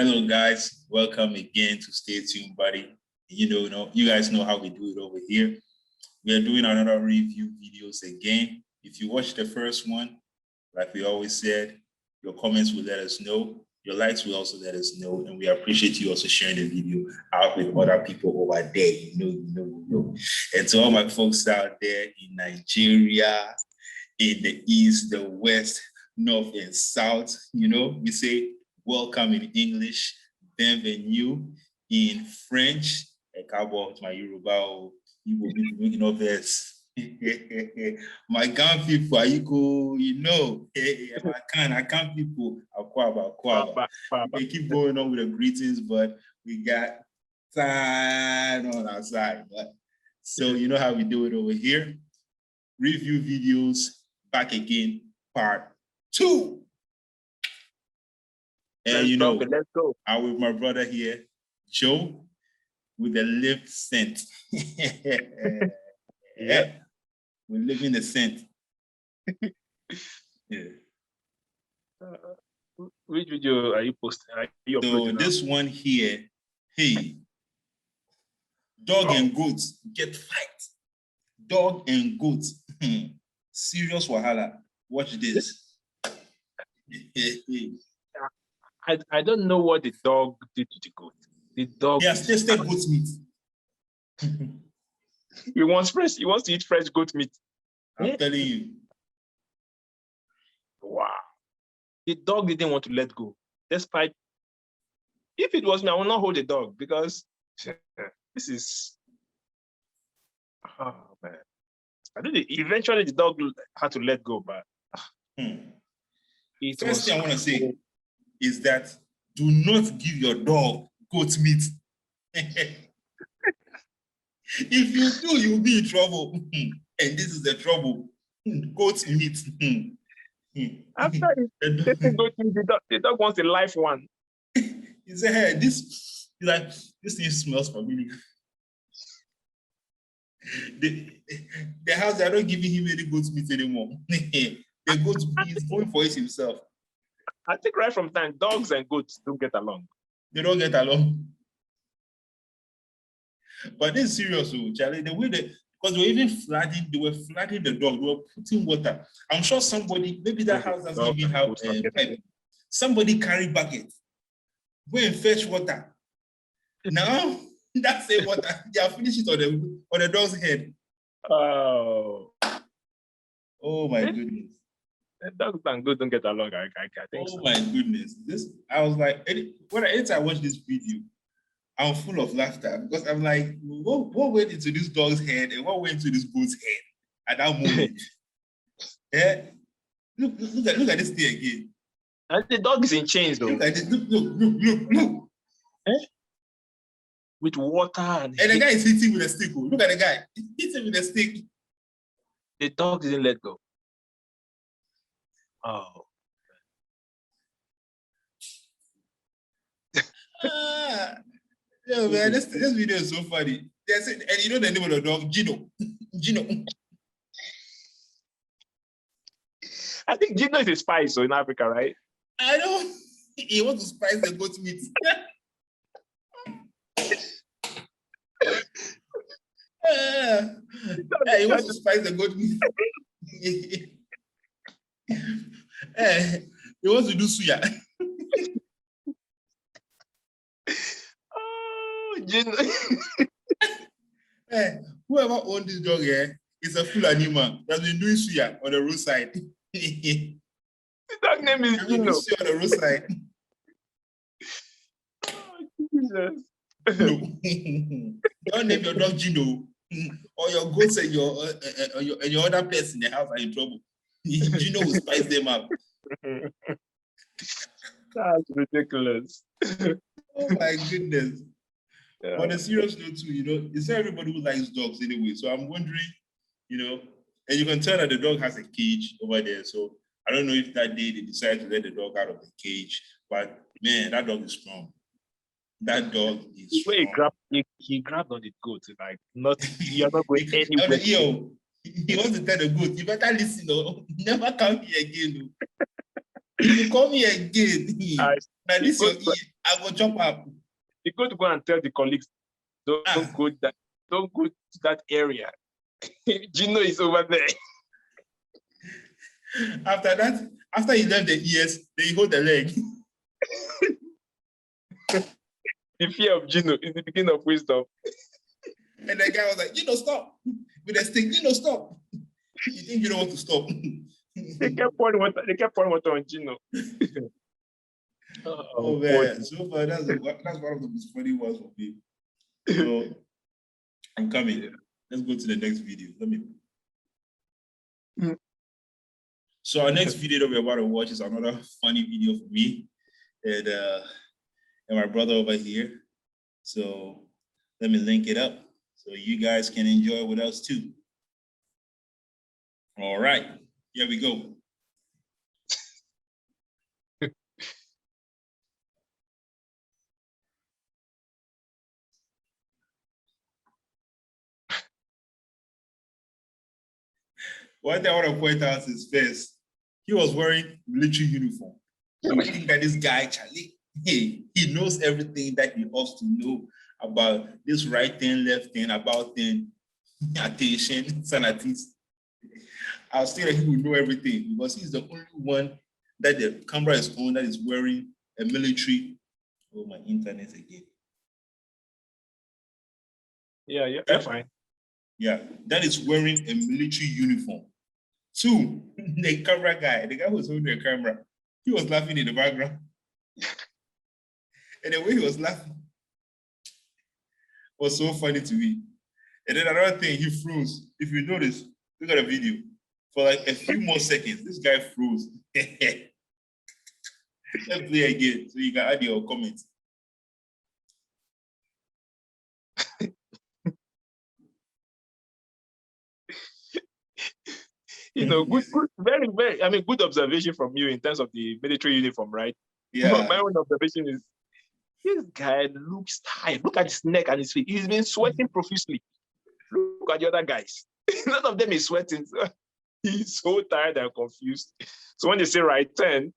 Hello, guys. Welcome again to Stay Tuned, buddy. You guys know how we do it over here. We are doing another review videos again. If you watched the first one, like we always said, your comments will let us know. Your likes will also let us know. And we appreciate you also sharing the video out with other people over there. You know. And to all my folks out there in Nigeria, in the East, the West, North, and South, we say welcome in English, bienvenue in French, to my Yoruba, you will be making of this. My Ghana people, I can't people, Akwaba. They keep going on with the greetings, but we got time on our side. So you know how we do it over here. Review videos, back again, part 2. And let's go. I'm with my brother here, Joe, with the lift scent. Yeah, we live in the scent. Yeah. Which video are you posting? So this one here, hey, dog and goats get fight. Dog and goats, serious wahala. Watch this. I don't know what the dog did to the goat. The dog. He has tasted goat meat. He wants to eat fresh goat meat. I'm telling you. Wow. The dog didn't want to let go. Despite, if it was me, I would not hold the dog because this is, oh man. I don't know, eventually the dog had to let go, but First thing I want to say is that do not give your dog goat meat. If you do, you'll be in trouble. And this is the trouble. Goat meat. After the dog wants a live one. He said, hey, this thing smells familiar. The house, they're not giving him any goat meat anymore. The goat meat is going for it himself. I think right from time, dogs and goats don't get along. They don't get along. But this is serious, Charlie. The way because they were flooding the dog, they were putting water. I'm sure somebody, maybe that house doesn't even have a pipe. Somebody carry bucket, go and fetch water. Now, that's the water. They are finished it on the dog's head. Oh my goodness. Dogs and goats don't get along. I think so. My goodness. I was like, anytime I watch this video, I'm full of laughter because I'm like, what went into this dog's head and what went into this goat's head at that moment? Yeah. Look at this thing again. And the dog is in chains though. Look at this. Look. Eh? With water and the guy is hitting with a stick. Look at the guy. He's hitting with a stick. The dog didn't let go. Oh. Yo, man, this video is so funny. And you know the name of the dog? Gino. I think Gino is a spice in Africa, right? I know. He wants to spice the goat meat. He wants to spice the goat meat. He wants to do suya. Whoever owned this dog here is a full animal that's been doing suya on the roadside. The dog name is Gino. Suya on the roadside. Oh, Jesus. No. Don't name your dog Gino, or your goats and your other pets in the house are in trouble. Gino will spice them up. That's ridiculous. Oh my goodness. Yeah. On a serious note too, it's not everybody who likes dogs anyway. So I'm wondering, and you can tell that the dog has a cage over there. So I don't know if that day they decided to let the dog out of the cage, but man, that dog is strong. That dog is strong. He grabbed on the goat, like you're not going anywhere. He wants to tell the goat, you better listen, never come here again. If you come here again, now this your ear. I will jump up. You go to go and tell the colleagues, don't go to that area. Gino is over there. After that, after he left the ears, then he hold the leg. The fear of Gino is the beginning of wisdom. And the guy was like, stop. With a stick, stop. You think you don't want to stop? They kept pouring water on Gino. Oh man, so far that's one of the most funny ones for me. So I'm coming. Let's go to the next video. So our next video that we're about to watch is another funny video for me and my brother over here. So let me link it up so you guys can enjoy with us too. All right, here we go. One thing I want to point out is first, he was wearing military uniform. I think that this guy, Charlie, he knows everything that he ought to know about this right thing, left thing, about thing, attention, sanities. I'll say that he will know everything because he's the only one that the camera is on that is wearing a military. Oh, my internet again. Yeah, you're fine. Yeah, that is wearing a military uniform. Two, the camera guy, the guy who was holding the camera, he was laughing in the background. And the way he was laughing was so funny to me. And then another thing, he froze. If you notice, look at the video. For like a few more seconds, this guy froze. Let's play again so you can add your comments. Very, very, good observation from you in terms of the military uniform, right? Yeah. But my own observation is this guy looks tired. Look at his neck and his feet. He's been sweating profusely. Look at the other guys. None of them is sweating. So he's so tired and confused. So when they say right turn,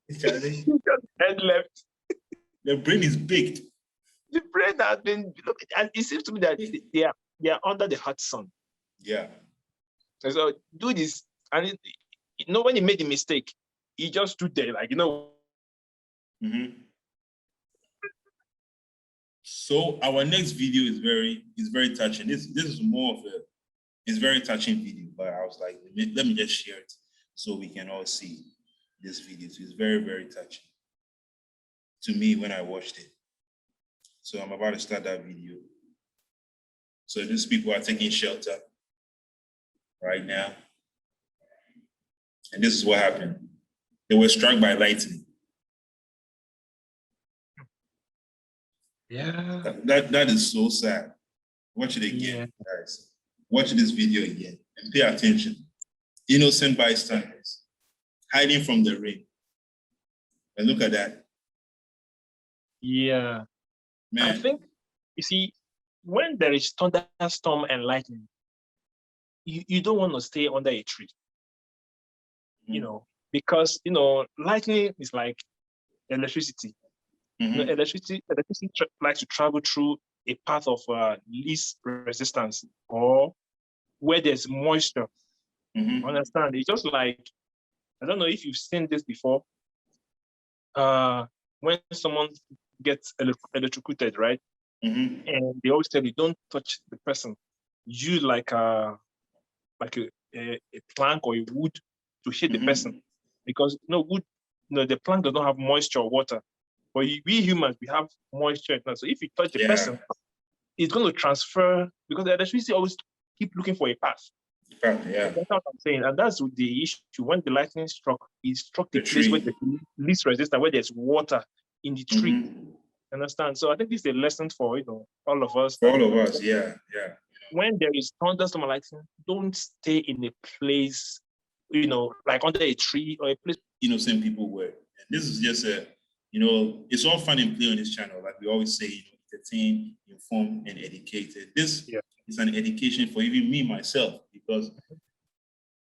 he just head left. The brain is baked. The brain has been, and it seems to me that they are under the hot sun. Yeah. And so do this, and when he made the mistake, he just stood there like, Mm-hmm. So our next video is very touching. This is more of it's very touching video, but I was like, let me just share it so we can all see this video. So it's very, very touching to me when I watched it. So I'm about to start that video. So these people are taking shelter right now. And this is what happened. They were struck by lightning. Yeah. That is so sad. Watch it again, guys. Watch this video again and pay attention. Innocent bystanders hiding from the rain. And look at that. Yeah. Man. I think, you see, when there is thunderstorm and lightning, you don't want to stay under a tree, because, lightning is like electricity. Mm-hmm. Electricity likes to travel through a path of least resistance or where there's moisture. Mm-hmm. Understand? It's just like, I don't know if you've seen this before. When someone gets electrocuted, right? Mm-hmm. And they always tell you, don't touch the person. Use like a plank or a wood to hit the person, because wood, the plank does not have moisture or water. But we humans, we have moisture. So if you touch the person, it's going to transfer, because the electricity always keep looking for a path. Yeah. That's what I'm saying. And that's the issue. When the lightning struck, it struck the place where there's least resistance, where there's water in the tree. Mm-hmm. Understand? So I think this is a lesson for all of us. For all of us, yeah. When there is thunderstorm and lightning, don't stay in a place, like under a tree or a place. Innocent people were. And this is just it's all fun and play on this channel. Like we always say, entertain, inform, and educate. This is an education for even me, myself, because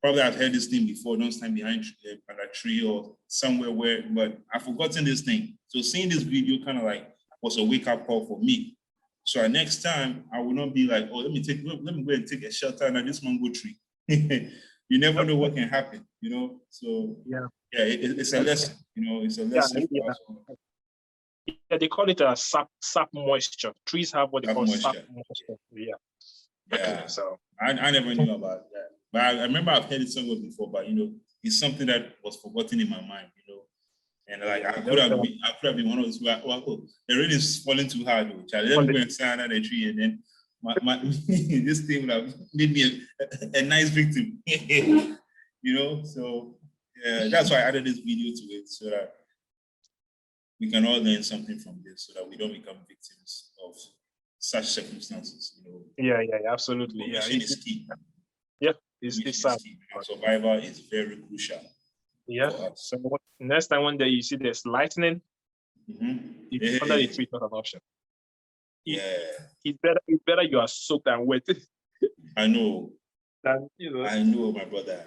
Probably I've heard this thing before, don't stand behind a tree or somewhere where, but I've forgotten this thing. So seeing this video kind of like was a wake-up call for me. So next time I will not be like, oh, let me go and take a shelter under this mango tree. You never know what can happen, you know. So yeah, it's a lesson, you know, it's a lesson for us all. Yeah, they call it a sap moisture. Trees have what they call sap moisture. Yeah. So I never knew about that. But I remember I've heard it somewhere before, but you know, it's something that was forgotten in my mind, you know. And like I could have been one of those who are, oh, the rain is falling too hard, though. Child, let me go and stand under the tree, and then this thing would have made me a nice victim. You know, so yeah, that's why I added this video to it, so that we can all learn something from this, so that we don't become victims of such circumstances, you know. Yeah, absolutely. Information is key. Yeah, it's sad. Survival is very crucial. Yeah. So next time one day you see there's lightning, it's under the tree, it's not an option. Yeah. It's better you are soaked and wet. I know. Than, you know. I know, my brother.